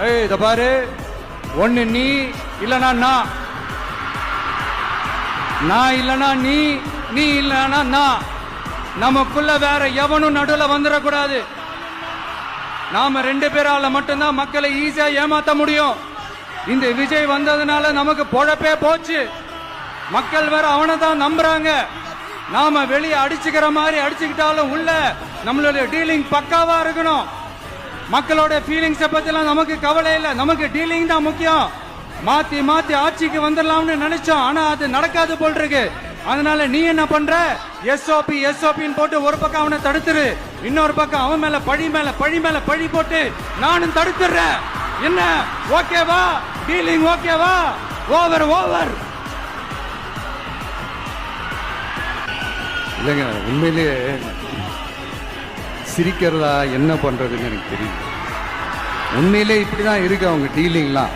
ஏய் இத பாரு, ஒண்ணு நீ இல்லனா நான் இல்லனா நீ இல்லனா நான். நமக்குள்ள வேற எவனும் நடுவுல வந்துடக்கூடாது. நாம 2 பேரால மட்டும்தான் மக்களை ஈஸியா ஏமாத்த முடியும். இந்த விஜய் வந்ததுனால நமக்கு பொழப்பே போச்சு. மக்கள் வேற அவனை தான் நம்புறாங்க. நாம வெளியே அடிச்சுக்கிற மாதிரி அடிச்சுக்கிட்டாலும் உள்ள நம்மளுடைய டீலிங் பக்காவா இருக்கணும். மக்களோட ஃபீலிங்ஸ பத்திலாம் நமக்கு கவலை இல்லை. நமக்கு டீலிங் தான் முக்கியம். மாத்தி மாத்தி ஆட்சிக்கு வந்துடலாம்னு நினைச்சோம், ஆனா அது நடக்காது போல் இருக்கு. அதனால நீ என்ன பண்ற? எஸ்ஓபின்னு போட்டு ஒரு பக்கம் அவனை தடுத்துரு, இன்னொரு பக்கம் அவன் மேல பழி போட்டு நானும் தடுத்துறேன். என்ன ஓகேவா? டீலிங் ஓகேவா? ஓவர். இல்லைங்க, உண்மையிலேயே சிரிக்கிறதா என்ன பண்றதுன்னு எனக்கு தெரியும். உண்மையிலே இப்படிதான் இருக்கு அவங்க டீலிங்லாம்.